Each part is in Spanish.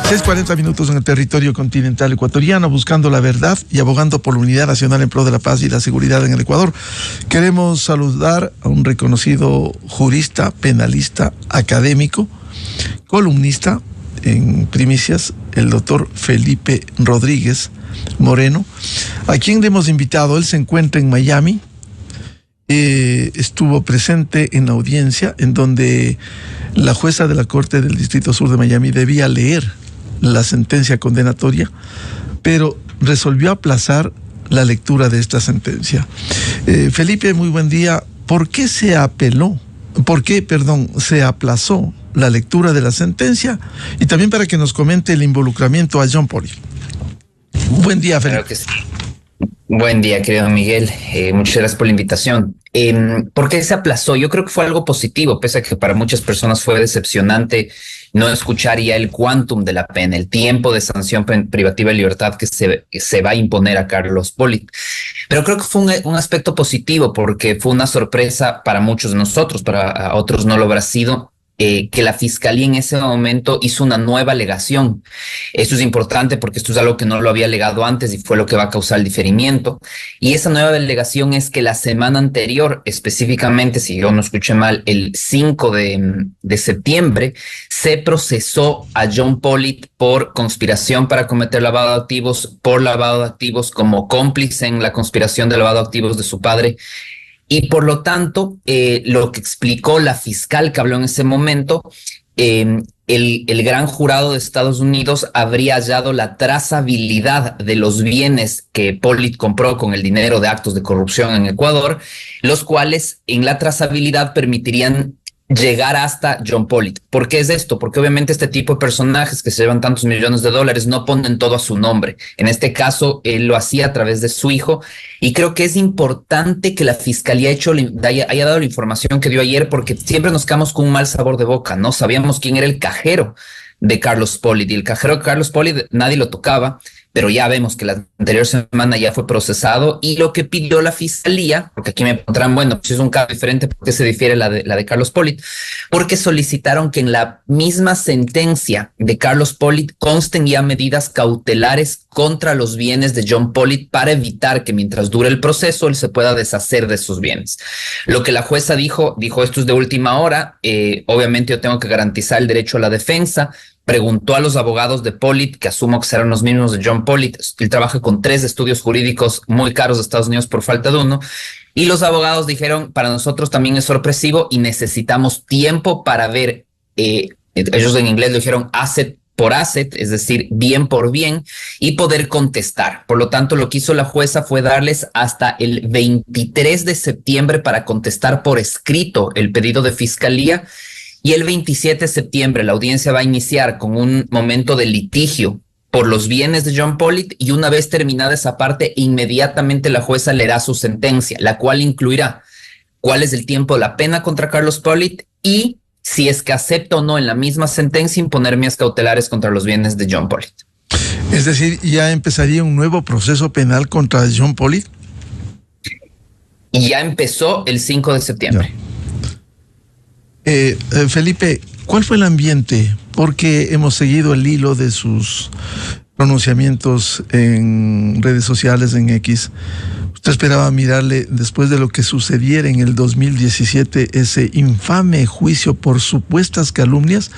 6:40 en el territorio continental ecuatoriano, buscando la verdad y abogando por la unidad nacional en pro de la paz y la seguridad en el Ecuador. Queremos saludar a un reconocido jurista, penalista, académico, columnista en Primicias, el doctor Felipe Rodríguez Moreno, a quien le hemos invitado. Él se encuentra en Miami. Estuvo presente en la audiencia en donde la jueza de la Corte del Distrito Sur de Miami debía leer la sentencia condenatoria, pero resolvió aplazar la lectura de esta sentencia. Felipe, muy buen día. ¿Por qué se aplazó la lectura de la sentencia? Y también para que nos comente el involucramiento a John Pollitt. Buen día, Felipe. Claro que sí. Buen día, querido Miguel. Muchas gracias por la invitación. ¿Por qué se aplazó? Yo creo que fue algo positivo, pese a que para muchas personas fue decepcionante no escuchar ya el quantum de la pena, el tiempo de sanción privativa de libertad que se va a imponer a Carlos Pollitt. Pero creo que fue un aspecto positivo porque fue una sorpresa para muchos de nosotros, para otros no lo habrá sido. Que la fiscalía en ese momento hizo una nueva alegación. Esto es importante porque esto es algo que no lo había alegado antes y fue lo que va a causar el diferimiento. Y esa nueva alegación es que la semana anterior, específicamente, si yo no escuché mal, el 5 de septiembre, se procesó a John Pollitt por conspiración para cometer lavado de activos, por lavado de activos como cómplice en la conspiración de lavado de activos de su padre. Y por lo tanto, lo que explicó la fiscal que habló en ese momento, el gran jurado de Estados Unidos habría hallado la trazabilidad de los bienes que Pollitt compró con el dinero de actos de corrupción en Ecuador, los cuales en la trazabilidad permitirían llegar hasta John Pollitt. ¿Por qué es esto? Porque obviamente este tipo de personajes que se llevan tantos millones de dólares no ponen todo a su nombre. En este caso, él lo hacía a través de su hijo, y creo que es importante que la fiscalía haya dado la información que dio ayer, porque siempre nos quedamos con un mal sabor de boca, ¿no? Sabíamos quién era el cajero de Carlos Pollitt, y el cajero de Carlos Pollitt nadie lo tocaba, pero ya vemos que la anterior semana ya fue procesado, y lo que pidió la fiscalía, porque aquí me pondrán, bueno, pues es un caso diferente, ¿por qué se difiere la de Carlos Pollitt? Porque solicitaron que en la misma sentencia de Carlos Pollitt consten ya medidas cautelares contra los bienes de John Pollitt para evitar que mientras dure el proceso él se pueda deshacer de sus bienes. Lo que la jueza dijo esto es de última hora, obviamente yo tengo que garantizar el derecho a la defensa. Preguntó a los abogados de Pollitt, que asumo que serán los mismos de John Pollitt. Él trabaja con 3 estudios jurídicos muy caros de Estados Unidos por falta de uno. Y los abogados dijeron, para nosotros también es sorpresivo y necesitamos tiempo para ver, ellos en inglés lo dijeron asset por asset, es decir, bien por bien, y poder contestar. Por lo tanto, lo que hizo la jueza fue darles hasta el 23 de septiembre para contestar por escrito el pedido de fiscalía. Y el 27 de septiembre la audiencia va a iniciar con un momento de litigio por los bienes de John Pollitt, y una vez terminada esa parte, inmediatamente la jueza leerá su sentencia, la cual incluirá cuál es el tiempo de la pena contra Carlos Pollitt y si es que acepta o no en la misma sentencia imponer medidas cautelares contra los bienes de John Pollitt. Es decir, ¿ya empezaría un nuevo proceso penal contra John Pollitt? Y ya empezó el 5 de septiembre. Ya. Felipe, ¿cuál fue el ambiente? Porque hemos seguido el hilo de sus pronunciamientos en redes sociales, en X. ¿Usted esperaba mirarle, después de lo que sucediera en el 2017, ese infame juicio por supuestas calumnias,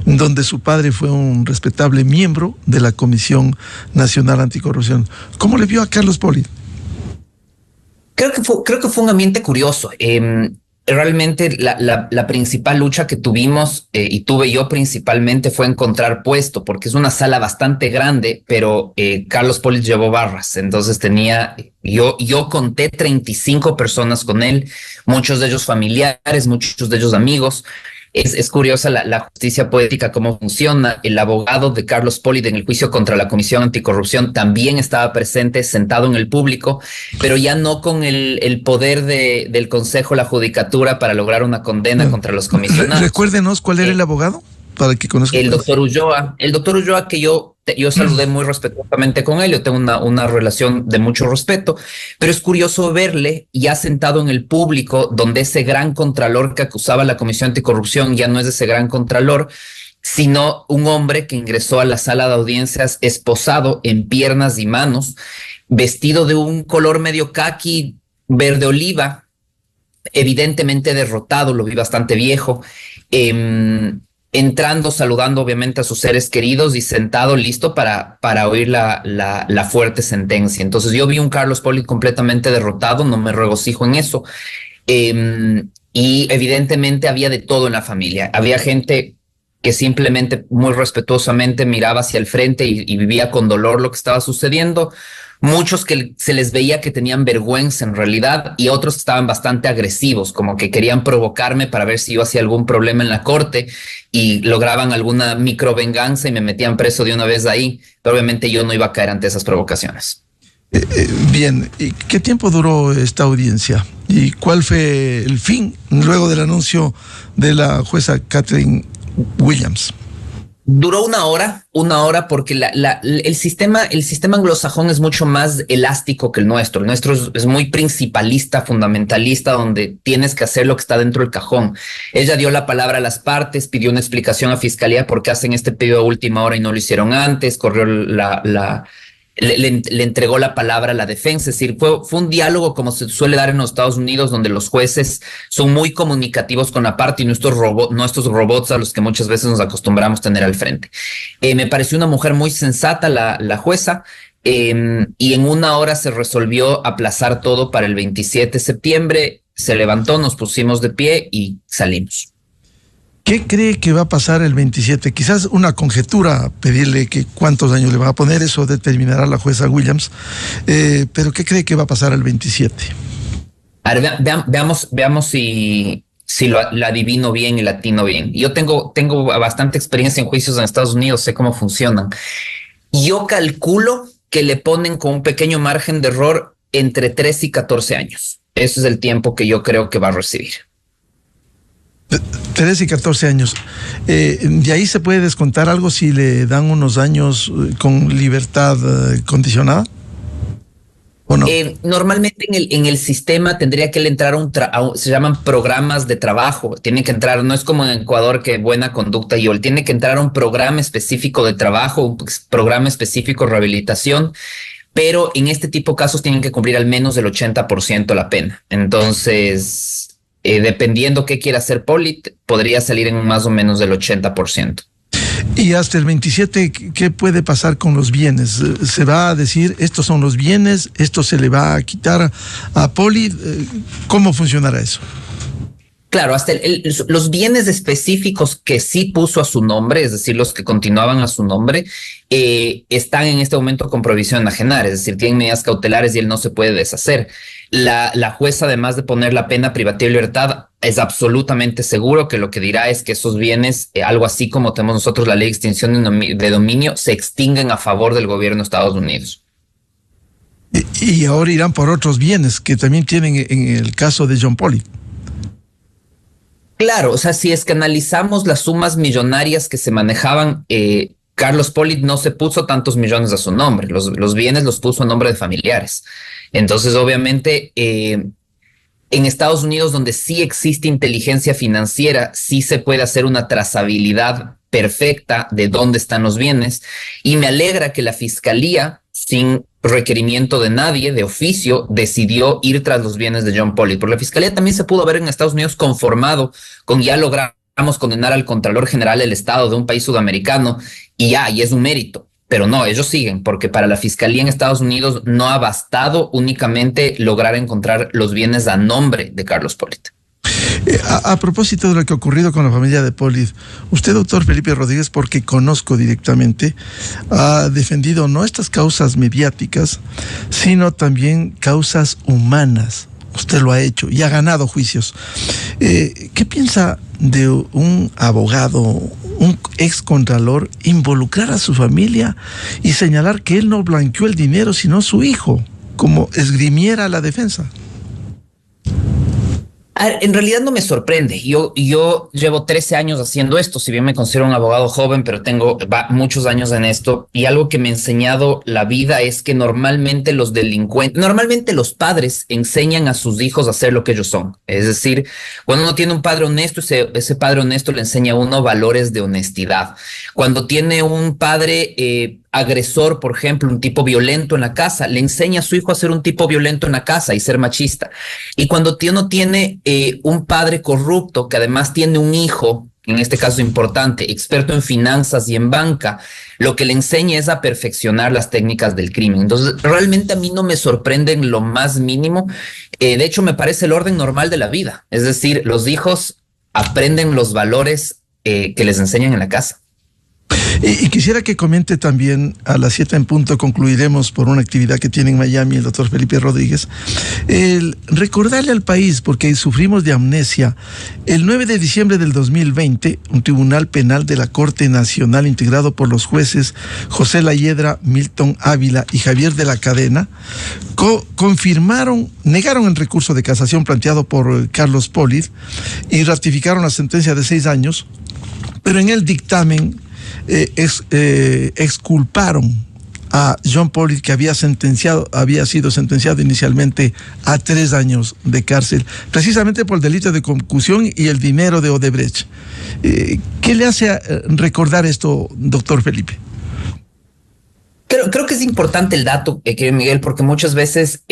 donde su padre fue un respetable miembro de la Comisión Nacional Anticorrupción? ¿Cómo le vio a Carlos Pollitt? Creo que fue un ambiente curioso. Realmente la principal lucha que tuvimos y tuve yo principalmente fue encontrar puesto, porque es una sala bastante grande, pero Carlos Pollitt llevó barras. Entonces yo conté 35 personas con él, muchos de ellos familiares, muchos de ellos amigos. Es curiosa la justicia poética, cómo funciona. El abogado de Carlos Pollitt en el juicio contra la Comisión Anticorrupción también estaba presente, sentado en el público, pero ya no con el poder del Consejo, la Judicatura, para lograr una condena contra los comisionados. Recuérdenos cuál era el abogado, para que conozca. El doctor Ulloa, que yo saludé muy respetuosamente con él, yo tengo una relación de mucho respeto, pero es curioso verle ya sentado en el público, donde ese gran contralor que acusaba a la Comisión Anticorrupción ya no es ese gran contralor, sino un hombre que ingresó a la sala de audiencias esposado en piernas y manos, vestido de un color medio caqui, verde oliva, evidentemente derrotado, lo vi bastante viejo, entrando, saludando obviamente a sus seres queridos y sentado listo para oír la fuerte sentencia. Entonces yo vi un Carlos Pollitt completamente derrotado, no me regocijo en eso. Y evidentemente había de todo en la familia. Había gente que simplemente muy respetuosamente miraba hacia el frente y vivía con dolor lo que estaba sucediendo. Muchos que se les veía que tenían vergüenza en realidad, y otros que estaban bastante agresivos, como que querían provocarme para ver si yo hacía algún problema en la corte y lograban alguna microvenganza y me metían preso de una vez ahí. Pero obviamente yo no iba a caer ante esas provocaciones. Bien, ¿y qué tiempo duró esta audiencia? ¿Y cuál fue el fin luego del anuncio de la jueza Catherine Williams? Duró una hora porque el sistema anglosajón es mucho más elástico que el nuestro. El nuestro es muy principalista, fundamentalista, donde tienes que hacer lo que está dentro del cajón. Ella dio la palabra a las partes, pidió una explicación a fiscalía por qué hacen este pedido a última hora y no lo hicieron antes, corrió le entregó la palabra a la defensa. Es decir, fue un diálogo como se suele dar en los Estados Unidos, donde los jueces son muy comunicativos con la parte y no estos robots a los que muchas veces nos acostumbramos a tener al frente. Me pareció una mujer muy sensata la jueza, y en una hora se resolvió aplazar todo para el 27 de septiembre. Se levantó, nos pusimos de pie y salimos. ¿Qué cree que va a pasar el 27? Quizás una conjetura, pedirle que cuántos años le va a poner, eso determinará la jueza Williams, pero ¿qué cree que va a pasar el 27? A ver, veamos si la adivino bien y la atino bien. Yo tengo bastante experiencia en juicios en Estados Unidos, sé cómo funcionan. Yo calculo que le ponen con un pequeño margen de error entre 3 y 14 años. Ese es el tiempo que yo creo que va a recibir. 13 y 14 años. ¿De ahí se puede descontar algo si le dan unos años con libertad condicionada? ¿O no? Normalmente en el sistema tendría que entrar se llaman programas de trabajo. Tiene que entrar, no es como en Ecuador que buena conducta y él tiene que entrar a un programa específico de trabajo, un programa específico de rehabilitación. Pero en este tipo de casos tienen que cumplir al menos el 80% la pena. Entonces, dependiendo qué quiera hacer Pollitt, podría salir en más o menos del 80%. Y hasta el 27, ¿qué puede pasar con los bienes? ¿Se va a decir, estos son los bienes, esto se le va a quitar a Pollitt? ¿Cómo funcionará eso? Claro, hasta los bienes específicos que sí puso a su nombre, es decir, los que continuaban a su nombre, están en este momento con prohibición enajenar, es decir, tienen medidas cautelares y él no se puede deshacer. La jueza, además de poner la pena privativa de libertad, es absolutamente seguro que lo que dirá es que esos bienes, algo así como tenemos nosotros la ley de extinción de dominio, se extinguen a favor del gobierno de Estados Unidos. Y ahora irán por otros bienes que también tienen en el caso de John Pollitt. Claro, o sea, si es que analizamos las sumas millonarias que se manejaban, Carlos Pollitt no se puso tantos millones a su nombre, los bienes los puso a nombre de familiares. Entonces, obviamente, en Estados Unidos, donde sí existe inteligencia financiera, sí se puede hacer una trazabilidad perfecta de dónde están los bienes, y me alegra que la fiscalía, sin requerimiento de nadie, de oficio, decidió ir tras los bienes de John Pollitt. Porque la fiscalía también se pudo haber en Estados Unidos conformado con ya logramos condenar al Contralor General del Estado de un país sudamericano y es un mérito. Pero no, ellos siguen, porque para la fiscalía en Estados Unidos no ha bastado únicamente lograr encontrar los bienes a nombre de Carlos Pollitt. A propósito de lo que ha ocurrido con la familia de Pollitt, usted, doctor Felipe Rodríguez, porque conozco directamente, ha defendido no estas causas mediáticas, sino también causas humanas. Usted lo ha hecho y ha ganado juicios. ¿Qué piensa de un abogado, un excontralor, involucrar a su familia y señalar que él no blanqueó el dinero, sino su hijo, como esgrimiera la defensa? En realidad no me sorprende. Yo llevo 13 años haciendo esto, si bien me considero un abogado joven, pero tengo muchos años en esto. Y algo que me ha enseñado la vida es que normalmente normalmente los padres enseñan a sus hijos a hacer lo que ellos son. Es decir, cuando uno tiene un padre honesto, ese padre honesto le enseña a uno valores de honestidad. Cuando tiene un padre agresor, por ejemplo, un tipo violento en la casa, le enseña a su hijo a ser un tipo violento en la casa y ser machista. Y cuando uno tiene un padre corrupto que además tiene un hijo, en este caso importante, experto en finanzas y en banca, lo que le enseña es a perfeccionar las técnicas del crimen. Entonces, realmente a mí no me sorprende en lo más mínimo. De hecho, me parece el orden normal de la vida. Es decir, los hijos aprenden los valores que les enseñan en la casa. Y quisiera que comente también, a las 7 en punto concluiremos por una actividad que tiene en Miami el doctor Felipe Rodríguez, el recordarle al país, porque sufrimos de amnesia. El 9 de diciembre del 2020, un tribunal penal de la Corte Nacional integrado por los jueces José Layedra, Milton Ávila y Javier de la Cadena, negaron el recurso de casación planteado por Carlos Polit y ratificaron la sentencia de 6 años, pero en el dictamen exculparon a John Polit, que había sido sentenciado inicialmente a 3 años de cárcel, precisamente por el delito de concusión y el dinero de Odebrecht. ¿Qué le hace recordar esto, doctor Felipe? Creo que es importante el dato, querido Miguel, porque muchas veces,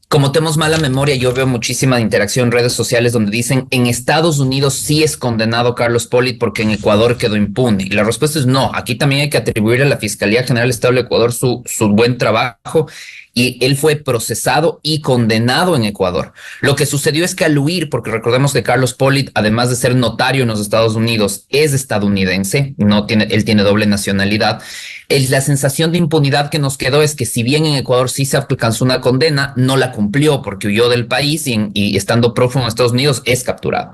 como tenemos mala memoria, yo veo muchísima interacción en redes sociales donde dicen en Estados Unidos sí es condenado Carlos Polit porque en Ecuador quedó impune. Y la respuesta es no. Aquí también hay que atribuirle a la Fiscalía General del Estado de Ecuador su buen trabajo. Y él fue procesado y condenado en Ecuador. Lo que sucedió es que al huir, porque recordemos que Carlos Polit, además de ser notario en los Estados Unidos, es estadounidense, él tiene doble nacionalidad. La sensación de impunidad que nos quedó es que si bien en Ecuador sí se alcanzó una condena, no la cumplió porque huyó del país y estando prófugo en Estados Unidos es capturado.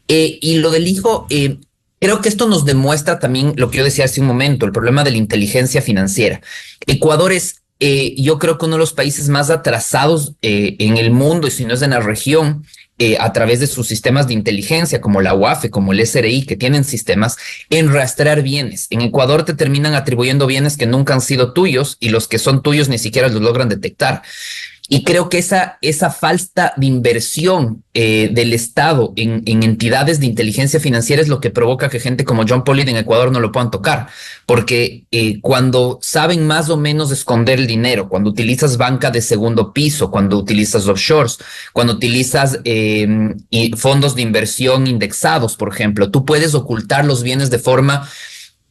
Y lo del hijo... Creo que esto nos demuestra también lo que yo decía hace un momento, el problema de la inteligencia financiera. Ecuador es yo creo que uno de los países más atrasados en el mundo, y si no es en la región, a través de sus sistemas de inteligencia, como la UAFE, como el SRI, que tienen sistemas en rastrear bienes. En Ecuador te terminan atribuyendo bienes que nunca han sido tuyos y los que son tuyos ni siquiera los logran detectar. Y creo que esa falta de inversión del Estado en entidades de inteligencia financiera es lo que provoca que gente como John Polit en Ecuador no lo puedan tocar. Porque cuando saben más o menos esconder el dinero, cuando utilizas banca de segundo piso, cuando utilizas offshores, cuando utilizas fondos de inversión indexados, por ejemplo, tú puedes ocultar los bienes de forma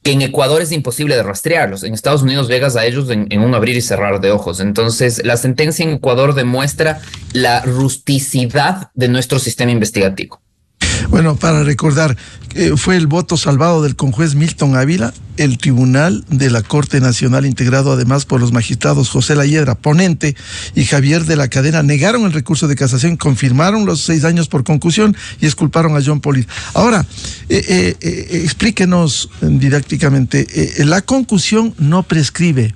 que en Ecuador es imposible de rastrearlos. En Estados Unidos llegas a ellos en un abrir y cerrar de ojos. Entonces, la sentencia en Ecuador demuestra la rusticidad de nuestro sistema investigativo. Bueno, para recordar, fue el voto salvado del conjuez Milton Ávila. El Tribunal de la Corte Nacional, integrado además por los magistrados José Layedra, ponente, y Javier de la Cadena, negaron el recurso de casación, confirmaron los 6 años por concusión y exculparon a John Polit. Ahora, explíquenos didácticamente, la concusión no prescribe.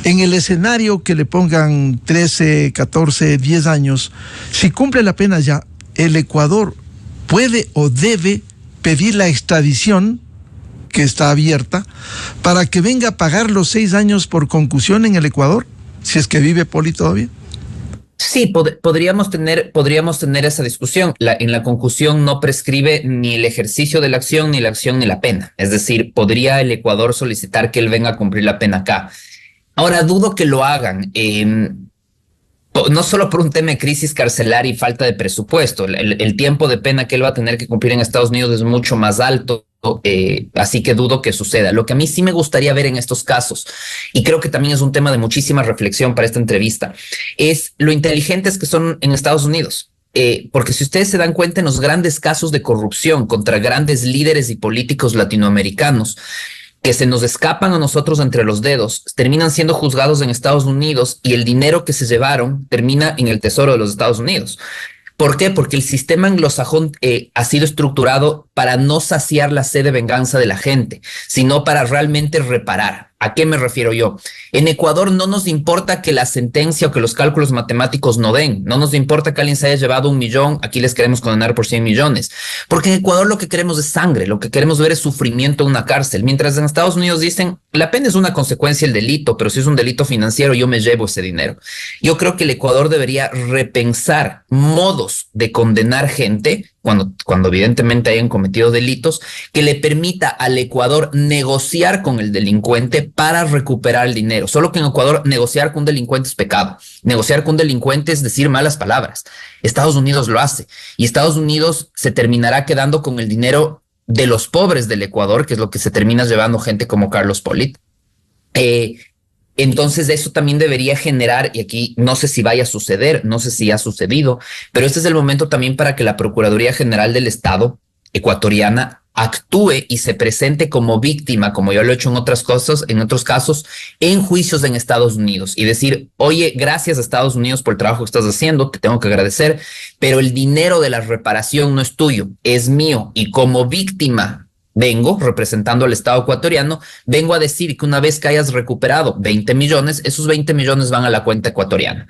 En el escenario que le pongan 13, 14, 10 años, si cumple la pena ya, el Ecuador puede o debe pedir la extradición, que está abierta, para que venga a pagar los 6 años por concusión en el Ecuador, si es que vive Polit todavía. Sí, podríamos tener esa discusión. En la concusión no prescribe ni el ejercicio de la acción, ni la pena. Es decir, podría el Ecuador solicitar que él venga a cumplir la pena acá. Ahora, dudo que lo hagan. No solo por un tema de crisis carcelaria y falta de presupuesto. El tiempo de pena que él va a tener que cumplir en Estados Unidos es mucho más alto, así que dudo que suceda. Lo que a mí sí me gustaría ver en estos casos, y creo que también es un tema de muchísima reflexión para esta entrevista, es lo inteligentes que son en Estados Unidos. Porque si ustedes se dan cuenta en los grandes casos de corrupción contra grandes líderes y políticos latinoamericanos, que se nos escapan a nosotros entre los dedos, terminan siendo juzgados en Estados Unidos y el dinero que se llevaron termina en el Tesoro de los Estados Unidos. ¿Por qué? Porque el sistema anglosajón ha sido estructurado para no saciar la sed de venganza de la gente, sino para realmente reparar. ¿A qué me refiero yo? En Ecuador no nos importa que la sentencia o que los cálculos matemáticos no den. No nos importa que alguien se haya llevado 1 millón, aquí les queremos condenar por 100 millones. Porque en Ecuador lo que queremos es sangre, lo que queremos ver es sufrimiento en una cárcel. Mientras en Estados Unidos dicen, la pena es una consecuencia del delito, pero si es un delito financiero, yo me llevo ese dinero. Yo creo que el Ecuador debería repensar modos de condenar gente cuando evidentemente hayan cometido delitos, que le permita al Ecuador negociar con el delincuente para recuperar el dinero. Solo que en Ecuador negociar con un delincuente es pecado. Negociar con un delincuente es decir malas palabras. Estados Unidos lo hace y Estados Unidos se terminará quedando con el dinero de los pobres del Ecuador, que es lo que se termina llevando gente como Carlos Pollitt. Entonces eso también debería generar, y aquí no sé si vaya a suceder, no sé si ha sucedido, pero este es el momento también para que la Procuraduría General del Estado ecuatoriana actúe y se presente como víctima, como yo lo he hecho en otros casos, en juicios en Estados Unidos y decir, oye, gracias a Estados Unidos por el trabajo que estás haciendo, te tengo que agradecer, pero el dinero de la reparación no es tuyo, es mío, y como víctima vengo, representando al Estado ecuatoriano, vengo a decir que una vez que hayas recuperado 20 millones, esos 20 millones van a la cuenta ecuatoriana.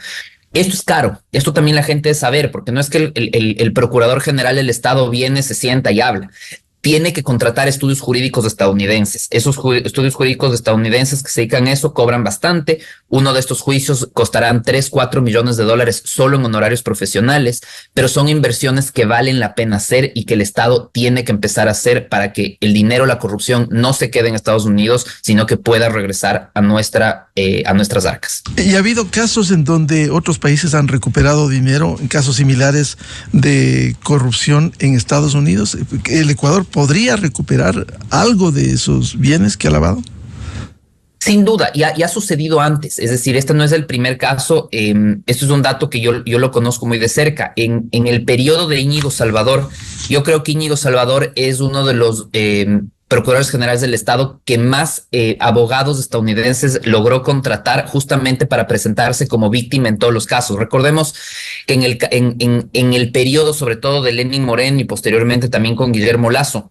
Esto es caro, esto también la gente debe saber, porque no es que el Procurador General del Estado viene, se sienta y habla. Tiene que contratar estudios jurídicos estadounidenses. Esos estudios jurídicos estadounidenses que se dedican a eso cobran bastante. Uno de estos juicios costarán 3-4 millones de dólares solo en honorarios profesionales, pero son inversiones que valen la pena hacer y que el Estado tiene que empezar a hacer para que el dinero, la corrupción no se quede en Estados Unidos, sino que pueda regresar a nuestras arcas. ¿Y ha habido casos en donde otros países han recuperado dinero, en casos similares de corrupción en Estados Unidos? ¿El Ecuador podría recuperar algo de esos bienes que ha lavado? Sin duda, ya ha sucedido antes, es decir, este no es el primer caso, esto es un dato que yo lo conozco muy de cerca. En el periodo de Íñigo Salvador, yo creo que Íñigo Salvador es uno de los procuradores generales del Estado que más abogados estadounidenses logró contratar justamente para presentarse como víctima en todos los casos. Recordemos que en el periodo, sobre todo de Lenín Moreno y posteriormente también con Guillermo Lasso,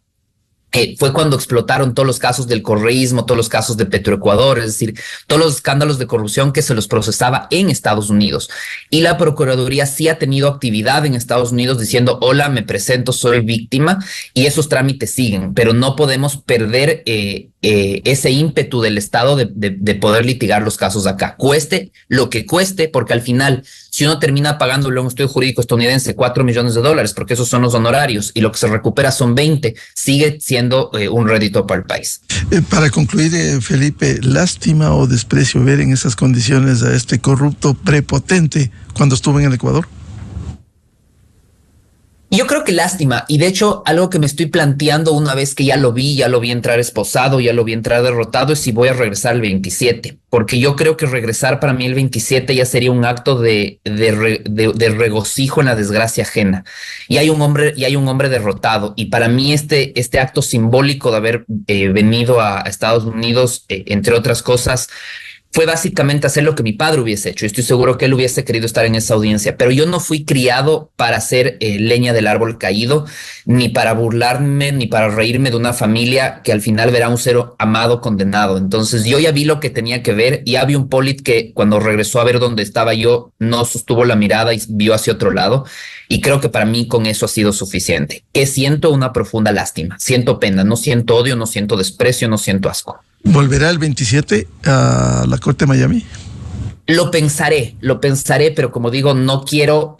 fue cuando explotaron todos los casos del correísmo, todos los casos de Petroecuador, es decir, todos los escándalos de corrupción que se los procesaba en Estados Unidos. Y la Procuraduría sí ha tenido actividad en Estados Unidos diciendo, hola, me presento, soy víctima, y esos trámites siguen, pero no podemos perder ese ímpetu del Estado de poder litigar los casos acá. Cueste lo que cueste, porque al final, si uno termina pagándole a un estudio jurídico estadounidense 4 millones de dólares, porque esos son los honorarios, y lo que se recupera son 20, sigue siendo un rédito para el país. Para concluir, Felipe, ¿lástima o desprecio ver en esas condiciones a este corrupto prepotente cuando estuvo en el Ecuador? Yo creo que lástima, y de hecho algo que me estoy planteando una vez que ya lo vi entrar esposado, ya lo vi entrar derrotado, es si voy a regresar el 27, porque yo creo que regresar para mí el 27 ya sería un acto de regocijo en la desgracia ajena. Y hay un hombre derrotado, y para mí este acto simbólico de haber venido a Estados Unidos, entre otras cosas, fue básicamente hacer lo que mi padre hubiese hecho. Estoy seguro que él hubiese querido estar en esa audiencia, pero yo no fui criado para hacer leña del árbol caído, ni para burlarme, ni para reírme de una familia que al final verá un ser amado condenado. Entonces yo ya vi lo que tenía que ver, y había un Pollitt que cuando regresó a ver dónde estaba yo, no sostuvo la mirada y vio hacia otro lado. Y creo que para mí con eso ha sido suficiente. Que siento una profunda lástima, siento pena, no siento odio, no siento desprecio, no siento asco. ¿Volverá el 27 a la Corte de Miami? Lo pensaré, pero como digo, no quiero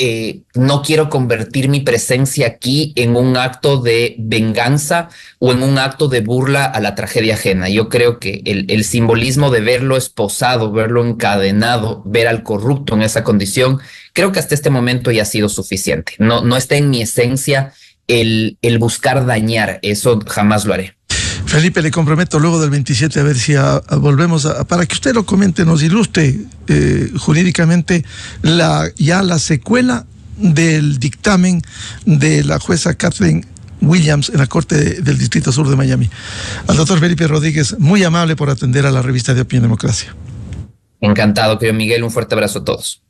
convertir mi presencia aquí en un acto de venganza o en un acto de burla a la tragedia ajena. Yo creo que el simbolismo de verlo esposado, verlo encadenado, ver al corrupto en esa condición, creo que hasta este momento ya ha sido suficiente. No está en mi esencia el buscar dañar, eso jamás lo haré. Felipe, le comprometo luego del 27 a ver si volvemos para que usted lo comente, nos ilustre jurídicamente la secuela del dictamen de la jueza Kathleen Williams en la Corte del Distrito Sur de Miami. Al doctor Felipe Rodríguez, muy amable por atender a la revista de Opinión Democracia. Encantado, querido Miguel, un fuerte abrazo a todos.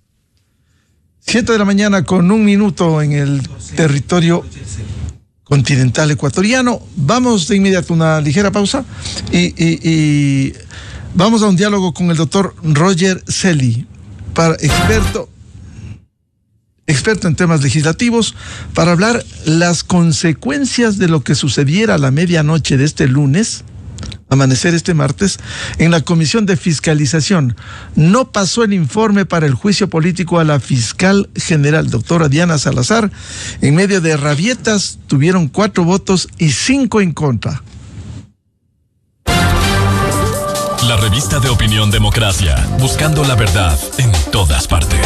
7 de la mañana con 1 minuto en el territorio continental ecuatoriano. Vamos de inmediato a una ligera pausa y vamos a un diálogo con el doctor Roger Celi, experto en temas legislativos, para hablar las consecuencias de lo que sucediera a la medianoche de este lunes, amanecer este martes, en la Comisión de Fiscalización. No pasó el informe para el juicio político a la fiscal general, doctora Diana Salazar. En medio de rabietas, tuvieron 4 votos y 5 en contra. La revista de opinión Democracia, buscando la verdad en todas partes.